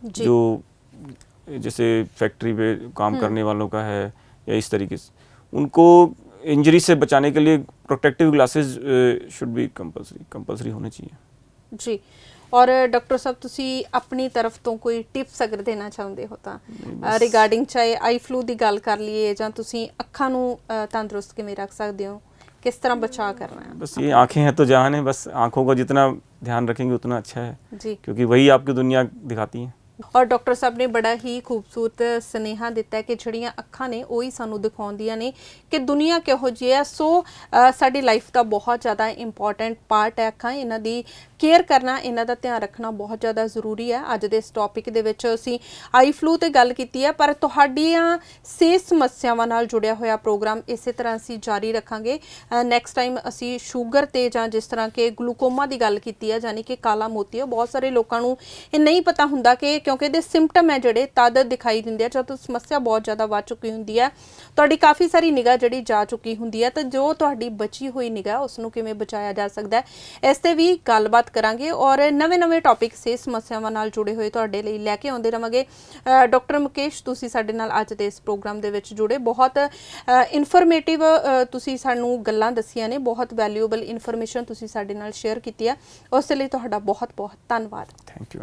जो जैसे फैक्ट्री पे काम करने वालों का है, या इस तरीके से उनको इंजरी से बचाने के लिए protective glasses should be compulsory होने चाहिए। जी। और डॉक्टर साहब ਤੁਸੀਂ ਆਪਣੀ ਤਰਫ ਤੋਂ ਕੋਈ ਟਿਪਸ ਅਗਰ ਦੇਣਾ ਚਾਹੁੰਦੇ ਹੋ ਤਾਂ ਰਿਗਾਰਡਿੰਗ ਚਾਹੇ ਆਈ ਫਲੂ ਦੀ ਗੱਲ ਕਰ ਲਈਏ, ਜਾਂ ਤੁਸੀਂ ਅੱਖਾਂ ਨੂੰ ਤੰਦਰੁਸਤ ਕਿਵੇਂ ਰੱਖ ਸਕਦੇ ਹੋ, किस तरह बचाव करना है? बस ये आंखें हैं तो जान है, बस आंखों का जितना ध्यान रखेंगे उतना अच्छा है जी, क्योंकि वही आपकी दुनिया दिखाती हैं। और डॉक्टर साहब ने बड़ा ही खूबसूरत सुनेहा दिता है कि ਜਿਹੜੀਆਂ ਅੱਖਾਂ ਨੇ ਉਹ ਹੀ ਸਾਨੂੰ ਦਿਖਾਉਂਦੀਆਂ ਨੇ ਕਿ ਦੁਨੀਆ ਕਿਹੋ ਜਿਹੀ ਹੈ। ਸੋ ਸਾਡੀ ਲਾਈਫ ਦਾ ਬਹੁਤ ਜ਼ਿਆਦਾ ਇੰਪੋਰਟੈਂਟ ਪਾਰਟ ਹੈ ਅੱਖਾਂ, ਇਹਨਾਂ ਦੀ ਕੇਅਰ ਕਰਨਾ, ਇਹਨਾਂ ਦਾ ਧਿਆਨ ਰੱਖਣਾ ਬਹੁਤ ਜ਼ਿਆਦਾ ਜ਼ਰੂਰੀ ਹੈ। ਅੱਜ ਦੇ ਇਸ ਟੌਪਿਕ ਦੇ ਵਿੱਚ ਅਸੀਂ ਆਈ ਫਲੂ ਤੇ ਗੱਲ ਕੀਤੀ ਹੈ, ਪਰ ਤੁਹਾਡੀਆਂ ਸਿਹਤ ਸਮੱਸਿਆਵਾਂ ਨਾਲ ਜੁੜਿਆ ਹੋਇਆ ਪ੍ਰੋਗਰਾਮ ਇਸੇ ਤਰ੍ਹਾਂ ਅਸੀਂ ਜਾਰੀ ਰੱਖਾਂਗੇ। ਨੈਕਸਟ ਟਾਈਮ ਅਸੀਂ ਸ਼ੂਗਰ ਤੇ ਜਾਂ ਜਿਸ ਤਰ੍ਹਾਂ ਕਿ ਗਲੂਕੋਮਾ ਦੀ ਗੱਲ ਕੀਤੀ ਹੈ, ਯਾਨੀ ਕਿ ਕਾਲਾ ਮੋਤੀ, ਬਹੁਤ ਸਾਰੇ ਲੋਕਾਂ ਨੂੰ ਇਹ ਨਹੀਂ ਪਤਾ ਹੁੰਦਾ ਕਿ ਕਿਉਂਕਿ ਇਹਦੇ ਸਿੰਪਟਮ ਹੈ ਜਿਹੜੇ ਤਦ ਦਿਖਾਈ ਦਿੰਦੇ ਆ ਜਦੋਂ ਸਮੱਸਿਆ ਬਹੁਤ ਜ਼ਿਆਦਾ ਵੱਧ ਚੁੱਕੀ ਹੁੰਦੀ ਹੈ, ਤੁਹਾਡੀ ਕਾਫੀ ਸਾਰੀ ਨਿਗਾਹ ਜਿਹੜੀ ਜਾ ਚੁੱਕੀ ਹੁੰਦੀ ਹੈ, ਤਾਂ ਜੋ ਤੁਹਾਡੀ ਬਚੀ ਹੋਈ ਨਿਗਾਹ ਉਸ ਨੂੰ ਕਿਵੇਂ ਬਚਾਇਆ ਜਾ ਸਕਦਾ ਹੈ, ਇਸ ਤੇ ਵੀ ਗੱਲਬਾਤ ਕਰਾਂਗੇ ਔਰ ਨਵੇਂ-ਨਵੇਂ ਟੌਪਿਕ ਸਿਹਤ ਸਮੱਸਿਆਵਾਂ ਨਾਲ ਜੁੜੇ ਹੋਏ ਤੁਹਾਡੇ ਲਈ ਲੈ ਕੇ ਆਉਂਦੇ ਰਵਾਂਗੇ। ਡਾਕਟਰ ਮੁਕੇਸ਼, ਤੁਸੀਂ ਸਾਡੇ ਨਾਲ ਅੱਜ ਦੇ ਇਸ ਪ੍ਰੋਗਰਾਮ ਦੇ ਵਿੱਚ ਜੁੜੇ, ਬਹੁਤ ਇਨਫੋਰਮੇਟਿਵ ਤੁਸੀਂ ਸਾਨੂੰ ਗੱਲਾਂ ਦੱਸੀਆਂ ਨੇ, ਬਹੁਤ ਵੈਲਿਊਏਬਲ ਇਨਫੋਰਮੇਸ਼ਨ ਤੁਸੀਂ ਸਾਡੇ ਨਾਲ ਸ਼ੇਅਰ ਕੀਤੀ ਹੈ, ਉਸ ਲਈ ਤੁਹਾਡਾ ਬਹੁਤ-ਬਹੁਤ ਧੰਨਵਾਦ। Thank you.